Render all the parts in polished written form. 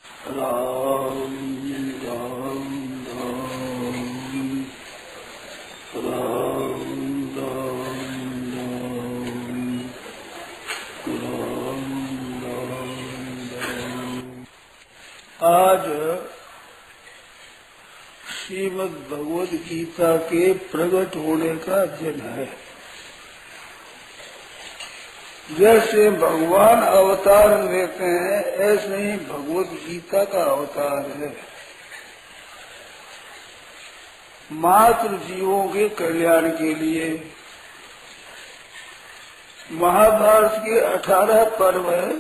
राम राम राम राम राम राम राम राम। आज श्रीमद् भगवद गीता के प्रकट होने का दिन है। जैसे भगवान अवतार लेते हैं ऐसे ही भगवद गीता का अवतार है। मात्र जीवों के कल्याण के लिए महाभारत के 18 पर्व है,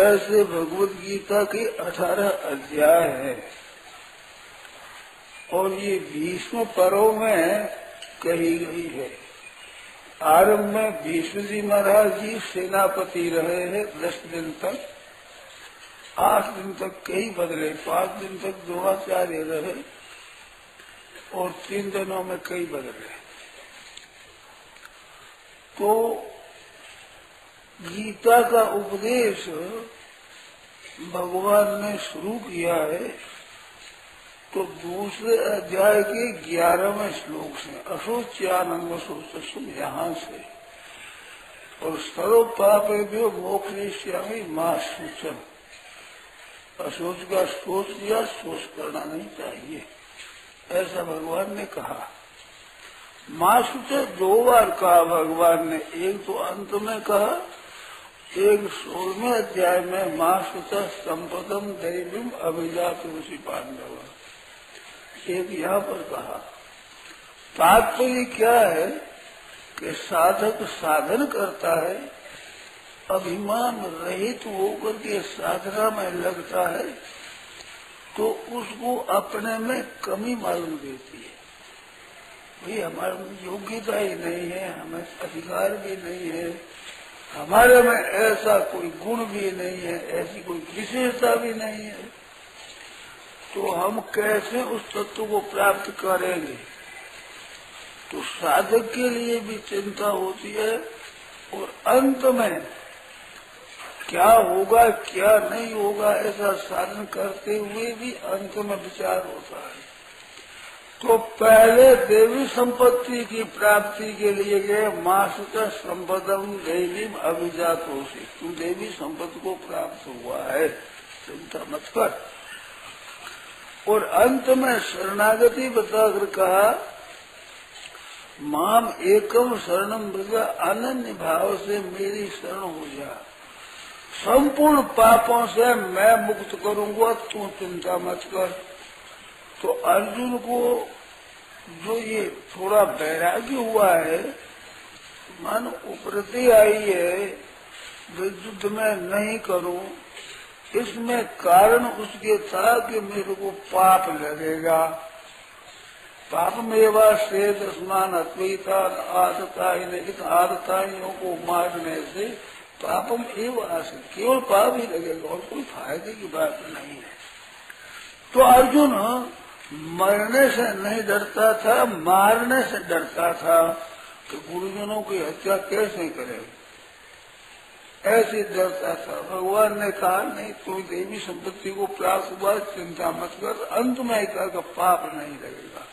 ऐसे भगवद गीता के 18 अध्याय है और ये 20वें पर्व में कही गई है। आरंभ में भीष्म जी महाराज जी सेनापति रहे हैं 10 दिन तक, 8 दिन तक कई बदले, 5 दिन तक द्रोणाचार्य रहे और 3 दिनों में कई बदले। तो गीता का उपदेश भगवान ने शुरू किया है। तो दूसरे अध्याय के 11वें श्लोक से अशोच्यानंद शोचस्म यहाँ से, और सर्व पापेभ्यो मोक्षयिष्यामि मा शुचम। अशोच का सोच लिया, सोच करना नहीं चाहिए, ऐसा भगवान ने कहा। माँ शुच 2 बार कहा भगवान ने, एक तो अंत में कहा, एक 16वें अध्याय में माँ शुच संपदम दैवीम अभिजात ऋषि पांडव, एक यहाँ पर कहा। तात्पर्य क्या है कि साधक साधन करता है, अभिमान रहित होकर के साधना में लगता है, तो उसको अपने में कमी मालूम देती है। भाई हमारे में योग्यता ही नहीं है, हमें अधिकार भी नहीं है, हमारे में ऐसा कोई गुण भी नहीं है, ऐसी कोई विशेषता भी नहीं है, तो हम कैसे उस तत्व को प्राप्त करेंगे। तो साधक के लिए भी चिंता होती है और अंत में क्या होगा क्या नहीं होगा ऐसा साधन करते हुए भी अंत में विचार होता है। तो पहले देवी संपत्ति की प्राप्ति के लिए गए, मासुत संपदम देवी अभिजात हो से, तू देवी संपत्ति को प्राप्त हुआ है, चिंता मत कर। और अंत में शरणागति बताकर कहा, माम एकम शरणम ब्रजा, अनन्य भाव से मेरी शरण हो जा, संपूर्ण पापों से मैं मुक्त करूंगा, तू चिंता मत कर। तो अर्जुन को जो ये थोड़ा वैराग्य हुआ है, मन उपरति आई है, युद्ध में नहीं करूं, इसमें कारण उसके था कि मेरे को पाप लगेगा। पाप मेवा से दसमान अद्वैता आदताइयों को मारने से पापम एवं आसे, केवल पाप ही लगेगा और कोई फायदे की बात नहीं है। तो अर्जुन मरने से नहीं डरता था, मारने से डरता था कि गुरुजनों की हत्या कैसे करेगा, ऐसे डरता था। भगवान ने कहा नहीं, तू देवी संपत्ति को प्राप्त हुआ, चिंता मत कर, अंत में एक का पाप नहीं लगेगा।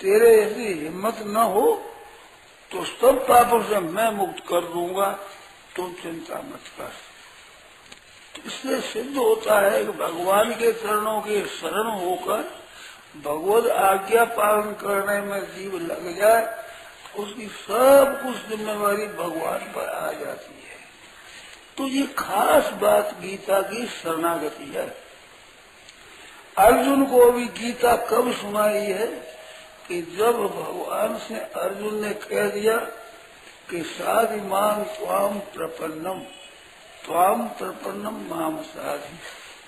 तेरे यदि हिम्मत न हो तो सब पापों से मैं मुक्त कर दूंगा, तुम चिंता मत कर। तो इससे सिद्ध होता है कि भगवान के चरणों के शरण होकर भगवद आज्ञा पालन करने में जीव लग जाए, उसकी सब कुछ जिम्मेवारी भगवान पर आ जाती है। तो ये खास बात गीता की शरणागति है। अर्जुन को अभी गीता कब सुनाई है कि जब भगवान से अर्जुन ने कह दिया कि साधिमान त्वाम प्रपन्नम माम साधि,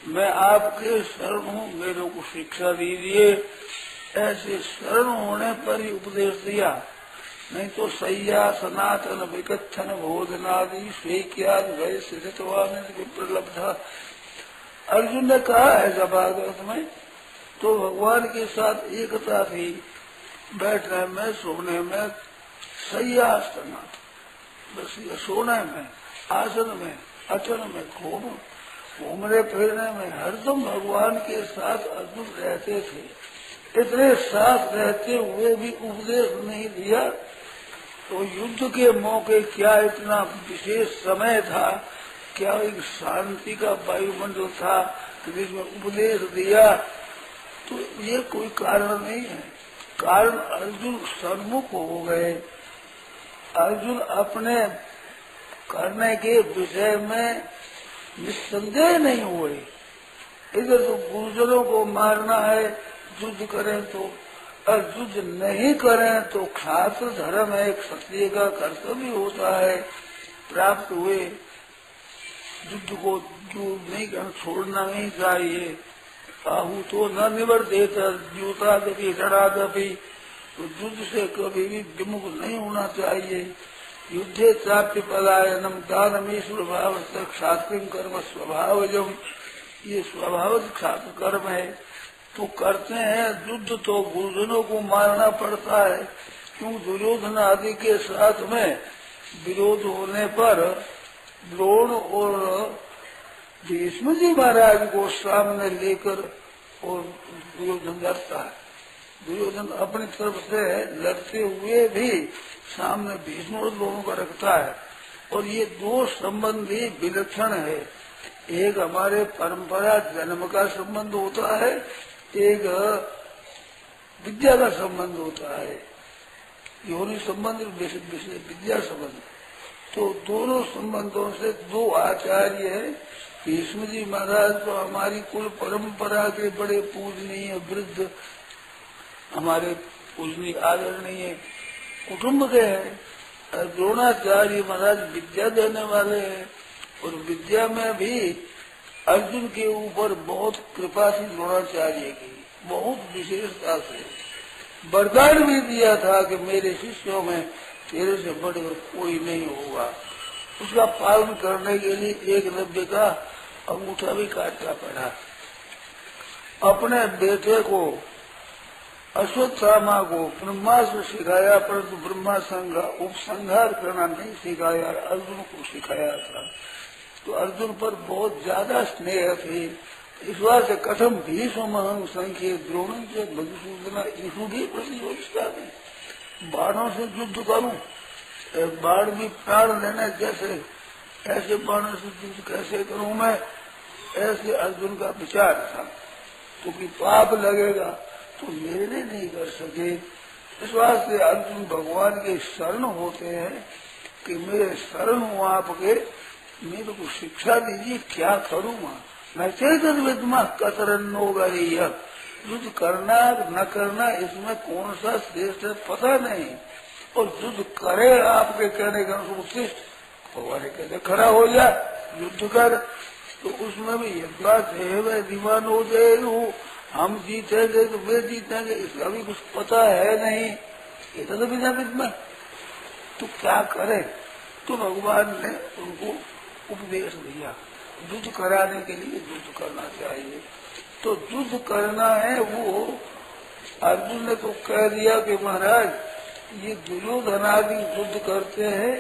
मैं आपके शरण हूँ, मेरे को शिक्षा दीजिए। ऐसे शरण होने पर ही उपदेश दिया, नहीं तो सैया सनातन विकथन भोजनादि स्वीक्याद भय सिद्धवान विप्रलब्धा। अर्जुन ने कहा है जब भागवत में, तो भगवान के साथ एकता थी, बैठने में, सोने में, सैयासनाथ, बस ये सोने में, आसन में, अचन में, घूम, घूमने फिरने में हरदम भगवान के साथ अर्जुन रहते थे। इतने साथ रहते हुए भी उपदेश नहीं दिया, तो युद्ध के मौके क्या इतना विशेष समय था, क्या एक शांति का वायुमंडल था जिसमें उपदेश दिया, तो ये कोई कारण नहीं है। कारण अर्जुन सन्मुख हो गए, अर्जुन अपने करने के विषय में निस्संदेह नहीं हुए। इधर तो गुरुजनों को मारना है, युद्ध करें तो, और युद्ध नहीं करें तो क्षात्र धर्म है, क्षत्रिय का कर्तव्य होता है, प्राप्त हुए युद्ध को जो नहीं करना, छोड़ना नहीं चाहिए। आहू तो न निवर्तेत द्यूता कभी रणा कभी, तो युद्ध से कभी भी विमुख नहीं होना चाहिए। युद्धे प्राप्ति पलायनम दानमेश्वर भाव क्षात्र कर्म स्वभावजम, ये स्वभावत क्षात्र कर्म है, तो करते हैं। युद्ध तो गुरुजनों को मारना पड़ता है, क्यों दुर्योधन आदि के साथ में विरोध होने पर द्रोण और भीष्म जी महाराज को सामने लेकर और दुर्योधन लड़ता है। दुर्योधन अपनी तरफ से लड़ते हुए भी सामने भीष्म और दोनों का रखता है, और ये दो संबंधी विलक्षण है। एक हमारे परंपरा जन्म का संबंध होता है, एक विद्या का संबंध होता है, योनि संबंध विद्या संबंध। तो दोनों संबंधों से दो आचार्य है। भीष्म जी महाराज तो हमारी कुल परंपरा के बड़े पूजनीय वृद्ध, हमारे पूजनीय आदरणीय कुटुंब के हैं। द्रोणाचार्य महाराज विद्या देने वाले हैं, और विद्या में भी अर्जुन के ऊपर बहुत कृपा थी द्रोणाचार्य की, बहुत विशेषता से वरदान भी दिया था कि मेरे शिष्यों में तेरे से बढ़कर कोई नहीं होगा। उसका पालन करने के लिए 190 का अंगूठा भी काटना पड़ा। अपने बेटे को अश्वत्थामा को ब्रह्मास्त्र सिखाया, परंतु ब्रह्मास्त्र का उपसंहार करना नहीं सिखाया, अर्जुन को सिखाया था। तो अर्जुन पर बहुत ज्यादा स्नेह थे। इस बात से कथम भीष्म संख्य द्रोण से मधुसूदना ईशु भी प्रतियोगिता में बाणों से युद्ध करूं, बाण भी प्राण लेने जैसे, ऐसे बाणों से युद्ध कैसे करूं मैं, ऐसे अर्जुन का विचार था। क्योंकि पाप लगेगा तो मेरे नहीं कर सके। इस बात से अर्जुन भगवान के शरण होते हैं कि मेरे शरण हूँ आपके, मेरे को शिक्षा दीजिए, क्या करूँगा। न चेतन विद्मा कतरन्नो गई, युद्ध करना न करना इसमें कौन सा श्रेष्ठ है पता नहीं, और युद्ध करे आपके कहने का उत्कृष्ट, भगवान कहते खड़ा हो जा युद्ध कर, तो उसमें भी यदा है दीवान हो जाए, हम जीतेंगे तो वे जीतेंगे, इसका भी कुछ पता है नहीं। ये तो बिना विद्मा, तो क्या करे। तो भगवान ने उनको उपदेश दिया, युद्ध कराने के लिए युद्ध करना चाहिए। तो युद्ध करना है, वो अर्जुन ने तो कह दिया कि महाराज ये दुर्योधन आदि युद्ध करते हैं,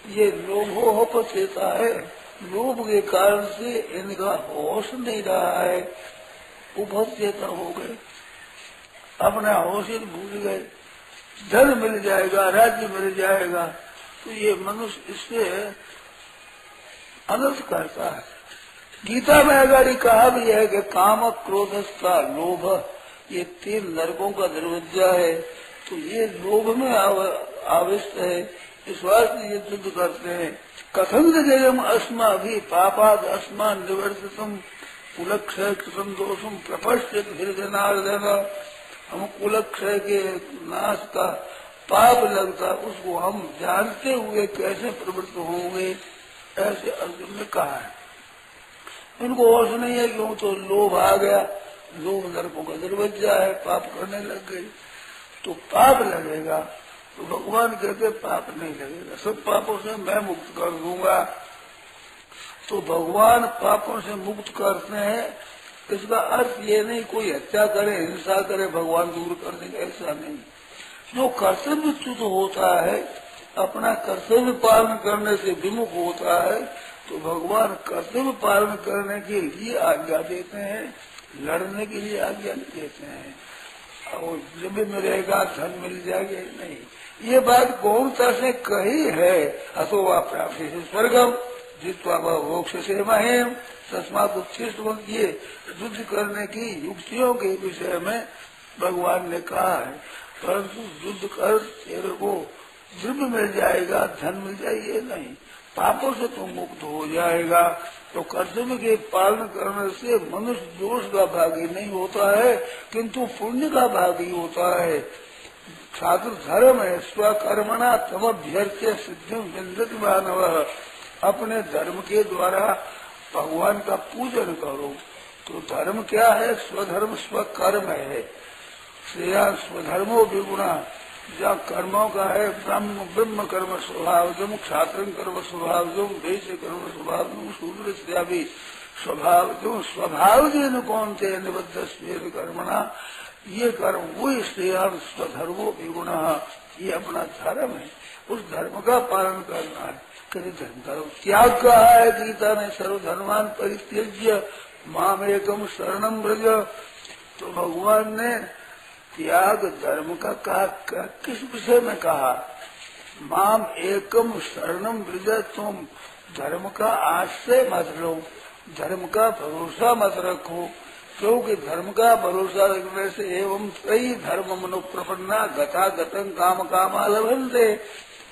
ये लोभोपचेता है, लोभ के कारण से इनका होश नहीं रहा है, उपचेता हो गए, अपना होश भूल गए। धन मिल जाएगा, राज्य मिल जाएगा, तो ये मनुष्य इससे अनर्थ करता है। गीता में अगर कहा भी है कि काम क्रोध का लोभ, ये 3 नरकों का दरवाजा है, तो ये लोभ में आविष्ट है। इस वास्ते ये युद्ध करते हैं। कथम जयम अस्मा भी पापाद अस्मान निवर्तितम कुलक्षय कृतम दोषम प्रपश्चित हृदयनार्दन। हम कुलक्षय के नाश का पाप लगता, उसको हम जानते हुए कैसे प्रवृत्त होंगे, ऐसे अर्जुन ने कहा है। उनको होश नहीं है, क्यों तो लोभ आ गया, लोभ नरकों का दरवाजा है, पाप करने लग गए तो पाप लगेगा। तो भगवान कहते पाप नहीं लगेगा, सब पापों से मैं मुक्त कर दूंगा। तो भगवान पापों से मुक्त करते हैं, इसका अर्थ ये नहीं कोई हत्या करे, हिंसा करे, भगवान दूर कर देंगे, ऐसा नहीं। जो कर्तव्यच्युत होता है, अपना कर्तव्य पालन करने से विमुख होता है, तो भगवान कर्तव्य पालन करने के लिए आज्ञा देते हैं, लड़ने के लिए आज्ञा नहीं देते हैं। और जब में रहेगा धन मिल जाएगा नहीं, ये बात गौरता से कही है। अथो वा प्राप्त से स्वर्गम जित्वा मोक्ष से महेम तस्मात् उत्कृष्ट। ये युद्ध करने की युक्तियों के विषय में भगवान ने कहा है, परंतु युद्ध कर तेरे को द्रव्य मिल जाएगा, धन मिल जाएगा ये नहीं, पापों से तो मुक्त हो जाएगा। तो कर्तव्य के पालन करने से मनुष्य दोष का भागी नहीं होता है, किंतु पुण्य का भागी होता है। छात्र धर्म है स्वकर्मणा तम अभ्यर्थ सिद्धि विन्दति मानव। अपने धर्म के द्वारा भगवान का पूजन करो। तो धर्म क्या है? स्वधर्म स्वकर्म है। श्रेया स्वधर्मो विगुणा, जहाँ कर्मों का है ब्रह्म कर्म स्वभावजम, क्षात्र कर्म स्वभावजम, वैश्य कर्म स्वभावजम, शूद्र श्रेयावी स्वभावजम, स्वभाव जिन कौन थे निबद्ध स्वेद कर्मणा। ये कर्म वही श्रेयान स्वधर्मो विगुणा, ये अपना धर्म है, उस धर्म का पालन करना है। कभी धर्म त्याग कहा है गीता ने, सर्वधर्मान परित्यज्य माम एकम शरणम ब्रज। तो भगवान ने त्याग धर्म का कहा, किस विषय में कहा? माम एकम शरणम ब्रज, तुम धर्म का आश्रय मत लो, धर्म का भरोसा मत रखो, क्योंकि धर्म का भरोसा रखने से एवं कई धर्म मनुप्रपन्ना गता गतंग काम कामा लभन्ते,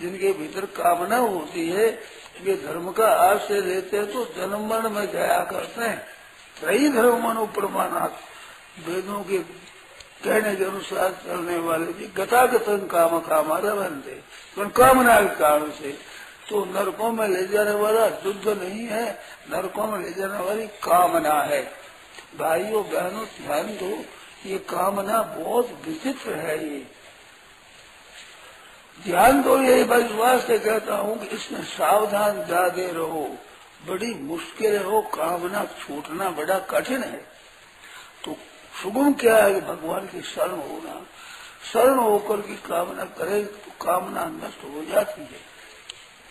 जिनके भीतर कामना होती है वे धर्म का आश्रय लेते हैं तो जन्म मरण में जाया करते हैं। कई धर्म मनुप्रमाणात, वेदों के कहने के अनुसार चलने वाले भी गतागतन काम कामा लभन्ते, कामना के कारण से। तो नरकों में ले जाने वाला युद्ध नहीं है, नरकों में ले जाने वाली कामना है। भाइयों बहनों ध्यान दो, ये कामना बहुत विचित्र है। ये ध्यान दो, ये विश्वास से कहता हूँ कि इसमें सावधान ज्यादा रहो, बड़ी मुश्किल हो, कामना छूटना बड़ा कठिन है। तो सुगम क्या है? भगवान की शरण होना, शरण होकर की कामना करे तो कामना नष्ट हो जाती है।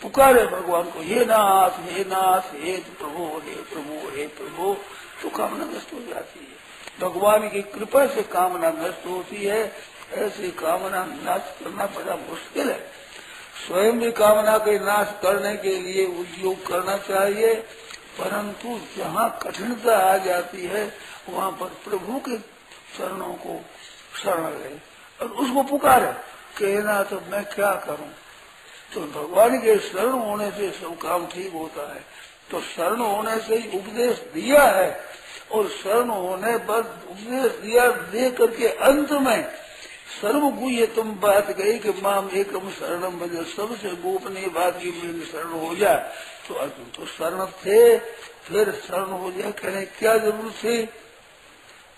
पुकारे भगवान को, हे नाथ हे नाथ, हे प्रभु हे प्रभु हे प्रभु, तो कामना नष्ट हो जाती है। भगवान की कृपा से कामना नष्ट होती है। ऐसी कामना नाश करना बड़ा मुश्किल है। स्वयं भी कामना के नाश करने के लिए उद्योग करना चाहिए, परंतु जहाँ कठिनता आ जाती है वहाँ पर प्रभु के चरणों को शरण ले और उसको पुकारे, कहना तो मैं क्या करूँ। तो भगवान के शरण होने से सब काम ठीक होता है। तो शरण होने से ही उपदेश दिया है, और शरण होने पर उपदेश दिया दे करके अंत में सर्वगुह्य तुम बात गई कि माम एकम शरणम बजे, सबसे गोपनीय बात की मेरी शरण हो जाए। तो अर्जुन तो शरण थे, फिर शरण हो जाए, कहने क्या जरूरत थी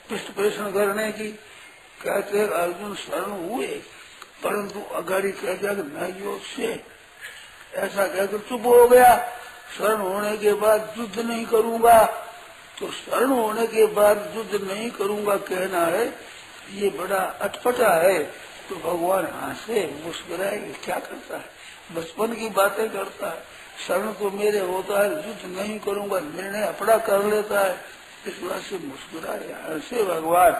पृष्ठ पोषण करने की। कहते अर्जुन शरण हुए, परंतु अगाड़ी कह दिया कि मैं योग से, ऐसा कहकर चुप हो गया। शरण होने के बाद युद्ध नहीं करूंगा, तो शरण होने के बाद युद्ध नहीं करूंगा कहना है, ये बड़ा अटपटा है। तो भगवान हंसे मुस्कुराए, क्या करता है, बचपन की बातें करता है। शरण तो मेरे होता है, युद्ध नहीं करूंगा निर्णय अपना कर लेता है, इस बात से मुस्कुराए हंसे भगवान।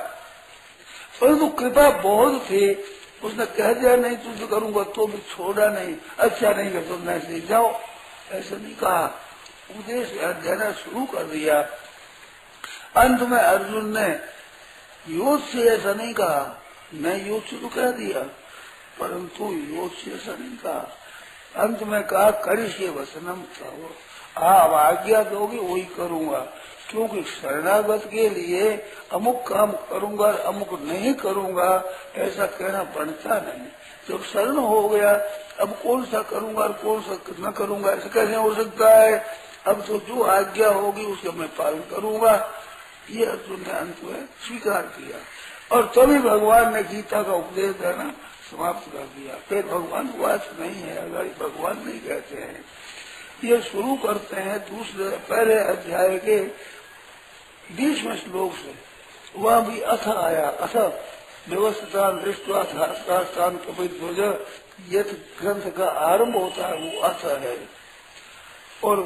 परंतु कृपा बहुत थी, उसने कह दिया नहीं युद्ध करूंगा तो भी छोड़ा नहीं, अच्छा नहीं कर तुम ऐसे जाओ, ऐसा नहीं कहा, उपदेश देना शुरू कर दिया। अंत में अर्जुन ने योग से ऐसा नहीं कहा, मैं योग से तो कह दिया, परंतु योग से ऐसा नहीं कहा। अंत में कहा करिष्ये वचनम तव, आप आज्ञा दोगे वही करूंगा, क्योंकि शरणागत के लिए अमुक काम करूंगा अमुक नहीं करूंगा ऐसा कहना बनता नहीं। जब शरण हो गया अब कौन सा करूंगा और कौन सा न करूंगा ऐसा कैसे हो सकता है। अब तो जो आज्ञा होगी उसका मैं पालन करूंगा, ये अर्जुन ने अंत में स्वीकार किया। और तभी भगवान ने गीता का उपदेश देना समाप्त कर दिया। फिर भगवान वाच नहीं है, अगर भगवान नहीं कहते हैं। ये शुरू करते हैं दूसरे पहले अध्याय के 20वें श्लोक से, वह भी अथ आया। अथ व्यवस्था दृष्टवा शास्त्रान कपित ध्वज, यथ ग्रंथ का आरंभ होता है वो अथ है। और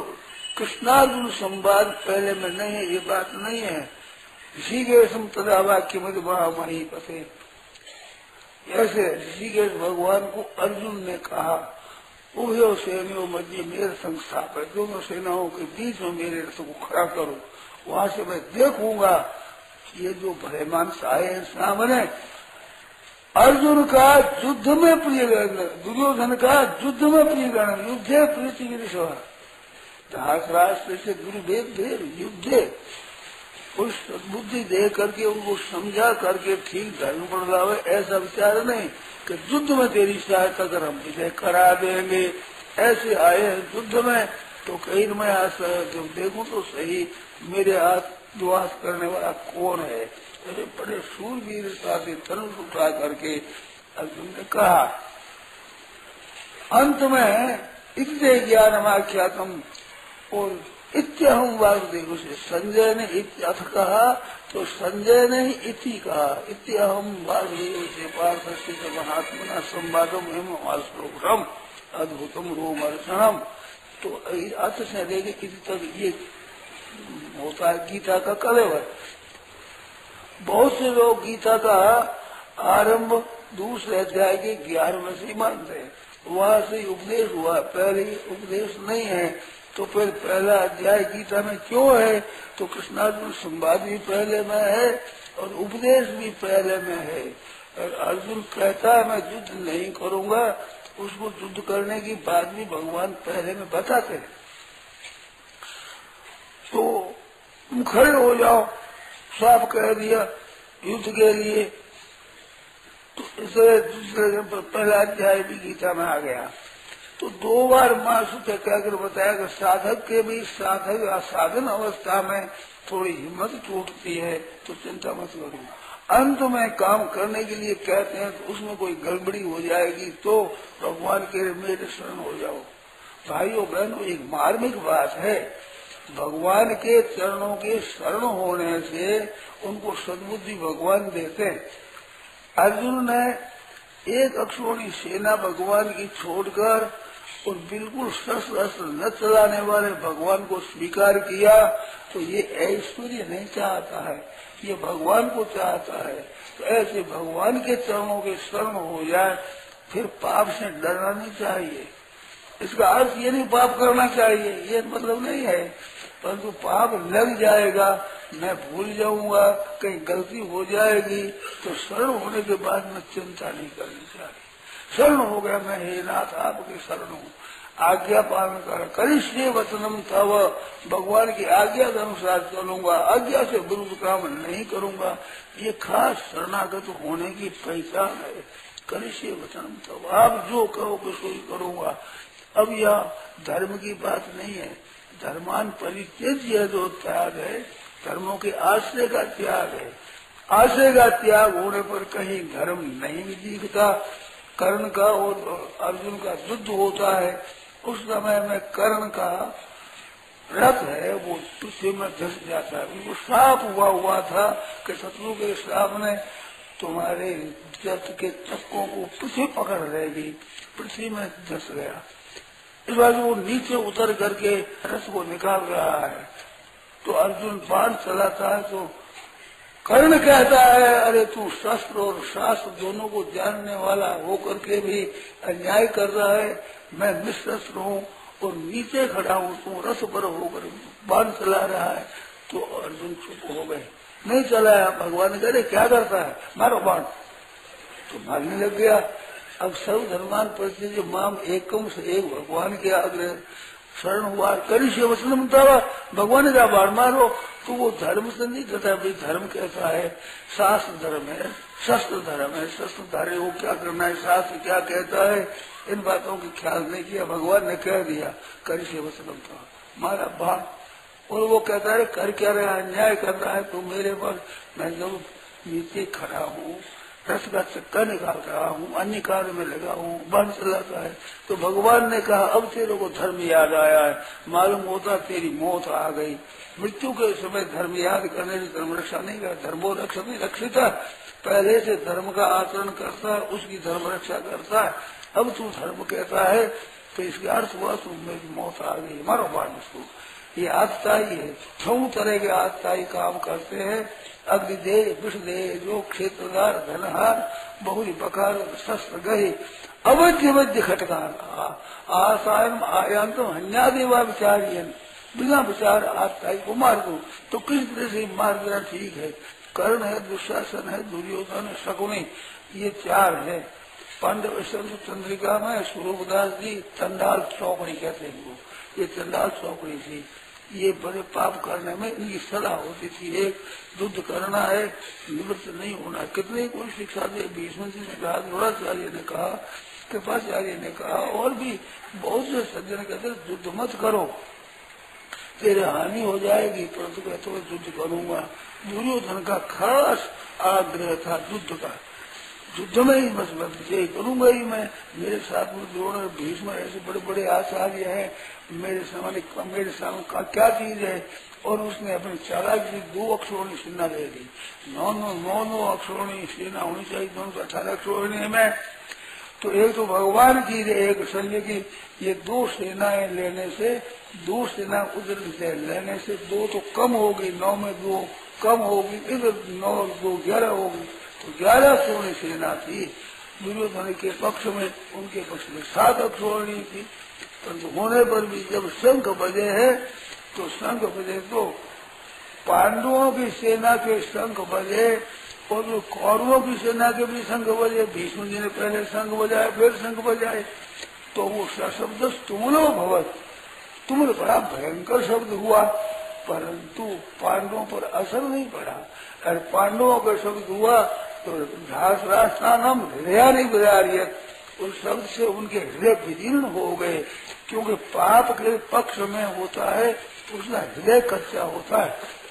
कृष्णार्जुन संवाद पहले में नहीं है, ये बात नहीं है। ऋषिकेश तदा वाक्य मध्य महामही पते, ऐसे ऋषिकेश भगवान को अर्जुन ने कहा, उभयो सेनों मध्य मेरे संस्थाप है, दोनों सेनाओं के बीच में मेरे रथ को खड़ा करो, वहां से मैं देखूंगा कि ये जो भले मानस आए हैं सामने। अर्जुन का युद्ध में प्रिय गण, दुर्योधन का युद्ध में प्रिय गण, युद्धे प्रीति धासराष्ट्र से गुरुवेद दे युद्धे, उस बुद्धि दे करके उनको समझा करके ठीक धर्म बढ़ावे, ऐसा विचार नहीं कि युद्ध में तेरी सहायता कर हम विजय करा देंगे। ऐसे आए हैं युद्ध में तो कहीं मैं जब देखूं तो सही मेरे हाथ दुआस करने वाला कौन है। अरे बड़े शूरवीरता से धनुष उठा करके अर्जुन ने कहा। अंत में इतने ज्ञानमाख्यातम और इत्यहम वासुदेव से संजय ने इत्यथ कहा तो संजय ने ही इति कहा। इत्यहम वासुदेव से पार्थ से महात्मना संवादम एवं श्लोकम अद्भुतम रोमर्षणम। तो अर्थ से लेके इति तक ये होता है गीता का कलेवर। बहुत से लोग गीता का आरंभ दूसरे अध्याय के 11वें से मानते हैं, वहां से उपदेश हुआ, पहले उपदेश नहीं है। तो फिर पहला अध्याय गीता में क्यों है? तो कृष्णार्जुन संवाद भी पहले में है और उपदेश भी पहले में है। और अर्जुन कहता है मैं युद्ध नहीं करूंगा, उसको युद्ध करने की बात भी भगवान पहले में बताते हैं। तो तुम खड़े हो जाओ, साफ कह दिया युद्ध के लिए। तो इसलिए दूसरे दिन पर पहला अध्याय भी गीता में आ गया। तो 2 बार मां से कहकर बताया कि साधक के भी साधक साधन अवस्था में थोड़ी हिम्मत टूटती है, तो चिंता मत करो। अंत में काम करने के लिए कहते हैं तो उसमें कोई गड़बड़ी हो जाएगी तो भगवान के मेरे शरण हो जाओ। भाइयों बहनों, एक मार्मिक बात है, भगवान के चरणों के शरण होने से उनको सद्बुद्धि भगवान देते हैं। अर्जुन ने एक अक्षोणी सेना भगवान की छोड़कर और बिल्कुल शस्त्र अस्त्र न चलाने वाले भगवान को स्वीकार किया, तो ये ऐश्वर्य नहीं चाहता है, ये भगवान को चाहता है। तो ऐसे भगवान के चरणों के शरण हो जाए, फिर पाप से डरना नहीं चाहिए। इसका अर्थ ये नहीं पाप करना चाहिए, ये मतलब नहीं है, परंतु पाप लग जाएगा, मैं भूल जाऊंगा, कहीं गलती हो जाएगी, तो शरण होने के बाद में चिंता नहीं करनी चाहिए। शरण हो गया मैं, हे नाथ आपके शरण हूँ, आज्ञा पालन कर, करिष्ये वचनम तव, भगवान की आज्ञा के अनुसार चलूंगा, आज्ञा से विरुद्ध काम नहीं करूंगा। ये खास शरणागत होने की पहचान है। करिष्ये वचनम तव, आप जो कहोगे सो ही करूंगा। अब यह धर्म की बात नहीं है, धर्मान परित्यज्य जो त्याग है, धर्मों के आश्रय का त्याग है। आश्रय का त्याग होने पर कहीं धर्म नहीं भी दिखता। कर्ण का और अर्जुन का युद्ध होता है, उस समय में कर्ण का रथ है वो पृथ्वी में धस जाता है। उनको श्राप हुआ था कि शत्रु के सामने तुम्हारे रथ के चक्कों को पृथ्वी पकड़ रहेगी, पृथ्वी में धस गया। इस बार वो नीचे उतर करके रथ को निकाल रहा है, तो अर्जुन बाण चलाता है तो कर्ण कहता है अरे तू शस्त्र और शास्त्र दोनों को जानने वाला होकर के भी अन्याय कर रहा है, मैं निशस्त्र हूँ और नीचे खड़ा हूँ, तू रथ पर होकर बाण चला रहा है। तो अर्जुन चुप हो गए, नहीं चलाया। भगवान ने कहे क्या करता है, मारो बाण, तो मारने लग गया। अब सर्व धर्मान परिचय माम एकम से एक भगवान के आग्रह शरण हुआ, करिष्ये वचनम तव, भगवान ने कहा बाण मारो। तो वो धर्म से नहीं कहता, भाई धर्म कैसा है, शास्त्र धर्म है, शस्त्र धर्म है, शस्त्र धारे वो क्या करना है, शास्त्र क्या कहता है, इन बातों की ख्याल नहीं किया। भगवान ने कह दिया करिष्ये वचनम तव, मारा बाण। और वो कहता है कर क्या रहा है, अन्याय कर रहा है तो मेरे पर, मैं जब नीचे खड़ा हूँ, रथ का चक्का निकाल रहा हूँ, अन्य कार्य में लगा हूँ, बाण चलाता है। तो भगवान ने कहा अब तेरे को धर्म याद आया है, मालूम होता तेरी मौत आ गई। मृत्यु के समय धर्म याद करने से धर्म रक्षा नहीं कर, धर्मो रक्षा नहीं रक्षिता, पहले से धर्म का आचरण करता है, उसकी धर्म रक्षा करता है। अब तू धर्म कहता है तो इसका अर्थ हुआ तू मेरी मौत आ गई, मारो बाण इसको। ये आतताई है। 6 तरह के आतताई काम करते हैं। अग्निदेह, विषदेह, जो क्षेत्रदार, धनहार, बहुरी बकार, शस्त्र गहे, अवध्य वध्य खटकार, आसायन आयांतम हन्यादेवा विचारियन, बिना विचार आतताई को मार दो। तो किस तरह से मार देना ठीक है? कर्ण है, दुशासन है, दुर्योधन है, शकुनी, ये 4 है। पांडव चंद्रिका में स्वरूपदास जी चंडाल चौकड़ी कहते हैं वो, ये चंडाल चौकड़ी थी। ये बड़े पाप करने में इनकी सलाह होती थी। एक, युद्ध करना है, निवृत्त नहीं होना। कितने कोई शिक्षा दे, भीष्म जी ने कहा, द्रोणाचार्य ने कहा, कृपाचार्य ने कहा, और भी बहुत से सज्जन कहते युद्ध मत करो, तेरे हानि हो जाएगी, परंतु कहते हुए युद्ध करूंगा। दुर्योधन का खास आग्रह था युद्ध का, युद्ध में ही बस विजय करूंगा ही मैं। मेरे साथ में द्रोण, भीष्म ऐसे बड़े बड़े आचार्य हैं, मेरे सामने का क्या चीज है। और उसने अपनी चालाकी 2 अक्षरोणी सेना ले ली। 9 अक्षरोणी सेना होनी चाहिए, दोनों को 18 अक्षरोणी में। तो एक तो भगवान की, एक संजय की, ये 2 सेनाएं लेने से, 2 सेना उधर से लेने से 2 तो कम होगी, 9 में 2 कम होगी, इधर 9 2 11 होगी, तो 11 अक्षरोणी सेना थी। दुर्योधन के पक्ष में, उनके पक्ष में 7 अक्षरोणी थी। परंतु होने पर भी जब शंख बजे है, तो शंख बजे तो पांडवों की सेना के शंख बजे, और जो कौरवों की सेना के भी शंख बजे। भीष्म जी ने पहले शंख बजाए, फिर शंख बजाए, तो वो शब्द तुमलो भवत, तुमने बड़ा भयंकर शब्द हुआ, परंतु पांडवों पर असर नहीं पड़ा। और पांडवों का शब्द हुआ तो घास रास्तानम हृदय नहीं गुजारियत, उस शब्द से उनके हृदय विदीर्ण हो गए। क्योंकि पाप के पक्ष में होता है, उसका हृदय कच्चा होता है।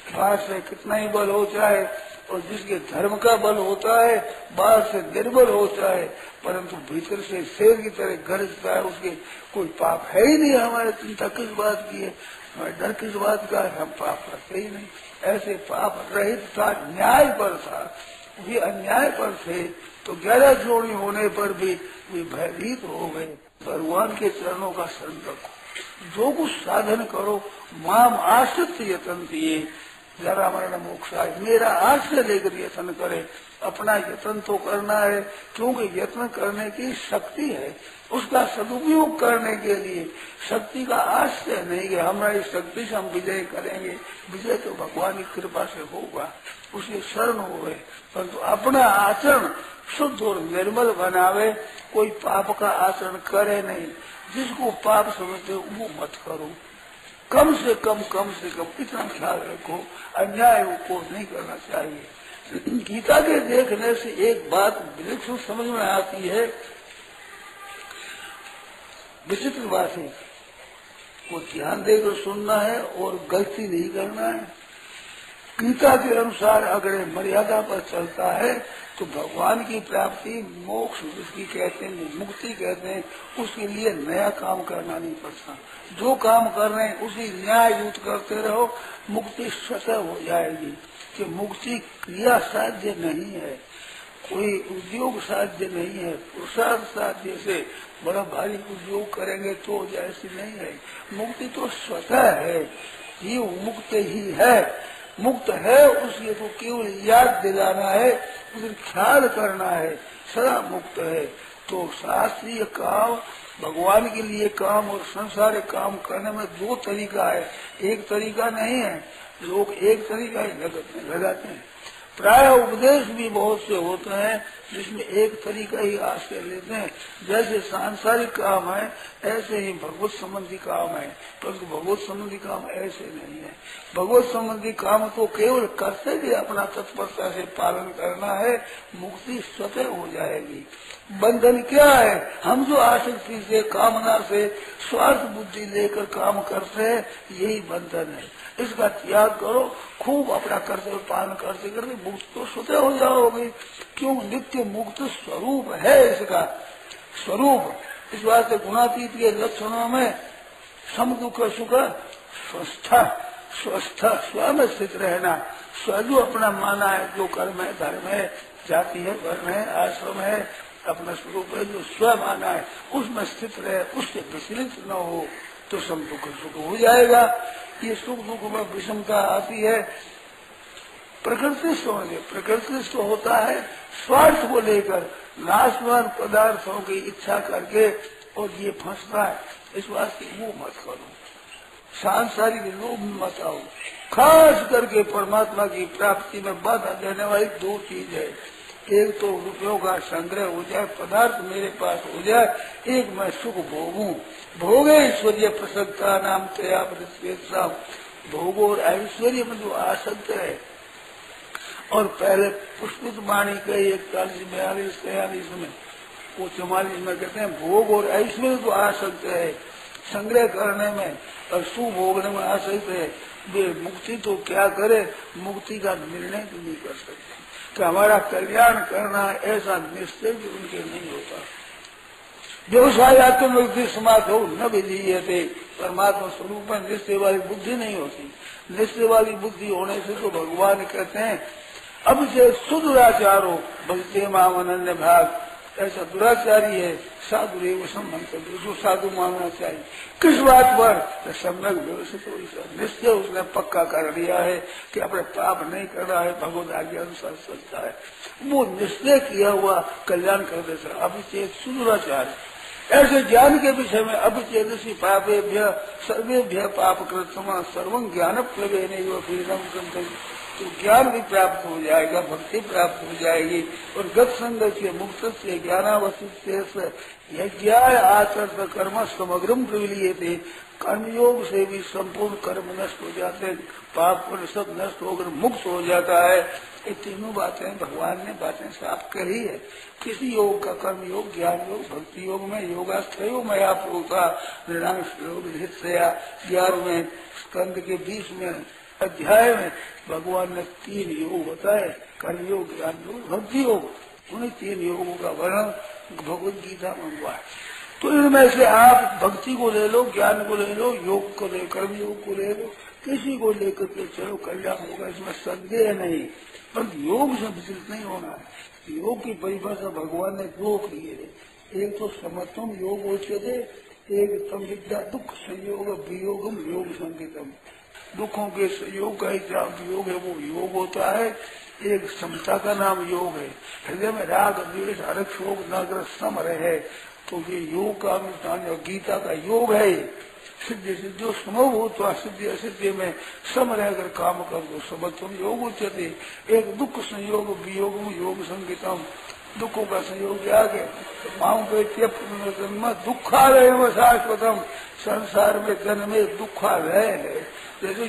बाहर से कितना ही बल हो जाए, और जिसके धर्म का बल होता है, बाहर से निर्बल होता है, परंतु भीतर से शेर की तरह गरजता है। उसके कोई पाप है ही नहीं। हमारे चिंता किस बात की है, हमारे डर किस बात का है, हम पाप करते ही नहीं। ऐसे पाप रहित था, न्याय पर था, वे अन्याय पर थे। तो 11 जोड़ी होने पर भी वे भयभीत हो गए। भगवान के चरणों का शरण रखो, जो कुछ साधन करो, माम आश्रित यतन दिए, जरा मरण मोक्षाय, मेरा आश्रय लेकर यत्न करे। अपना यत्न तो करना है, क्योंकि यत्न करने की शक्ति है, उसका सदुपयोग करने के लिए शक्ति का आश्रय नहीं है। हमारी शक्ति से हम विजय करेंगे, विजय तो भगवान की कृपा से होगा, उसे शरण हो गए। परंतु अपना आचरण शुद्ध और निर्मल बनावे, कोई पाप का आचरण करे नहीं। जिसको पाप समझते हो वो मत करो, कम से कम इतना ख्याल रखो, अन्याय को नहीं करना चाहिए। गीता के देखने से एक बात विलक्षण समझ में आती है, विचित्र बात है, वो ध्यान देकर सुनना है और गलती नहीं करना है। गीता के अनुसार अगर मर्यादा पर चलता है तो भगवान की प्राप्ति, मोक्ष जिसकी कहते हैं, मुक्ति कहते हैं, उसके लिए नया काम करना नहीं पड़ता। जो काम कर रहे हैं उसी न्याय युक्त करते रहो, मुक्ति स्वतः हो जाएगी। कि मुक्ति क्रिया साध्य नहीं है, कोई उद्योग साध्य नहीं है, पुरुषार्थ साध्य से बड़ा भारी उद्योग करेंगे तो जैसी नहीं है। मुक्ति तो स्वतः है, ये मुक्त ही है, मुक्त है, उसके तो केवल याद दिलाना है, उसे ख्याल करना है, सदा मुक्त है। तो शास्त्रीय काम, भगवान के लिए काम और संसारिक काम करने में 2 तरीका है, एक तरीका नहीं है। लोग एक तरीका ही लगाते हैं। प्राय उपदेश भी बहुत से होते हैं जिसमें एक तरीका ही आश्रय लेते हैं। जैसे सांसारिक काम है ऐसे ही भगवत संबंधी काम है, परंतु भगवत संबंधी काम ऐसे नहीं है। भगवत संबंधी काम तो केवल करते भी अपना तत्परता से पालन करना है, मुक्ति स्वतः हो जाएगी। बंधन क्या है? हम जो आसक्ति से, कामना से, स्वार्थ बुद्धि लेकर काम करते हैं, यही बंधन है। इसका त्याग करो, खूब अपना कर्तव्य पालन करते करते मुक्त तो स्वतः हो जाओगे। क्यों? नित्य मुक्त स्वरूप है इसका स्वरूप। इस बात से गुणातीत के लक्षणों में सम दुख सुख स्वस्थ स्व में स्थित रहना, स्व जो अपना माना है, जो कर्म है, धर्म है, जाति है, वर्ण है, आश्रम है, अपना स्वरूप है, जो स्व माना है उसमें स्थित रहे, उससे विचलित न हो तो सम दुख सुख हो जाएगा। ये सुख दुख में विषमता आती है। प्रकृतिस्थ होने, प्रकृतिस्थ होता है स्वार्थ को लेकर, नाशवान पदार्थों की इच्छा करके, और ये फंसता है। इस वास्ते वो मत करो, सांसारिक लोभ मत आओ। खास करके परमात्मा की प्राप्ति में बाधा देने वाली दो चीज है, एक तो रुपयों का संग्रह हो जाए, पदार्थ मेरे पास हो जाए, एक मैं सुख भोगूं। भोगे ऐश्वर्य प्रसन्नता नाम तया प्रतिष्ठा, भोगो और ऐश्वर्य में जो आसक्त है। और पहले पुष्पित वाणी के 41-42-43 में, वो 44 में कहते हैं भोग और ऐश्वर्य को आसक्त है, संग्रह करने में और सुख भोगने में आसक्त है, वे मुक्ति तो क्या करे, मुक्ति का निर्णय तो नहीं कर सकते कि हमारा कल्याण करना, ऐसा निश्चय भी उनके नहीं होता। व्यवसायत्म व्यक्ति समाज हो न विधीये थे, परमात्मा स्वरूप में निश्चय वाली बुद्धि नहीं होती। निश्चय वाली बुद्धि होने से तो भगवान कहते हैं अब से सुदुराचारो भक्ति माम अनन्य भाग, ऐसा दुराचारी है साधु रेव संबंध, जो साधु मानना चाहिए। किस बात पर? तो सम्यक व्यवस्थित हो, निश्चय उसने पक्का कर लिया है कि अपने पाप नहीं करना है, भगवत आज्ञा अनुसार चलता है, वो निश्चय किया हुआ कल्याण कर देता। अभिचेत सुदुराचार, ऐसे ज्ञान के विषय में अभिचेदसी पापेभ्य सर्वेभ्य पाप कृतमा सर्वं ज्ञान प्लवे नहीं, तो ज्ञान भी प्राप्त हो जाएगा, भक्ति प्राप्त हो जाएगी, और गत संग से मुक्त से ज्ञानावस्थित यज्ञ आचरण कर्म समग्रम प्रविलिये थे। कर्मयोग से भी संपूर्ण कर्म नष्ट हो जाते हैं, पाप पुण्य सब नष्ट होकर मुक्त हो जाता है। ये तीनों बातें भगवान ने बातें साफ कही है। किसी योग का कर्म योग, ज्ञान योग, भक्ति योग में योगाश्रयो में आप होता निर्णाम योग 11वें स्कंद के 20वें अध्याय में भगवान ने 3 योग बताए, कर्म योग, ज्ञान योग, भक्ति योग। उन्हीं 3 योगों का वर्णन भगवद गीता में हुआ है। तो इनमें से आप भक्ति को ले लो, ज्ञान को ले लो, योग को ले, कर्म योग को ले लो, किसी को लेकर के चलो, कल्याण होगा, इसमें संदेह नहीं। पर योग से विचलित नहीं होना है। योग की परिभाषा भगवान ने 2 की है, एक तो समत्वम योग उच्यते, एक तम विद्या दुख संयोग वियोगम योग संकेतम। दुखों के संयोग का ही योग है, वो योग होता है। एक समता का नाम योग है, हृदय में राग द्वेष हरक शोक नग्र सम रहे, तो ये योग का अनुष्ठान और गीता का योग है। सिद्धि सिद्धि समूह हो, सिद्धि असिद्धि में सम रहकर काम कर दो, समत्वम योग उच्यते। एक दुख संयोग वियोगम योग संगीतम, दुखों का संयोग आगे माऊ पे जन्म दुखालय व शाश्वतम, संसार में जन्मे दुखालय है। जैसे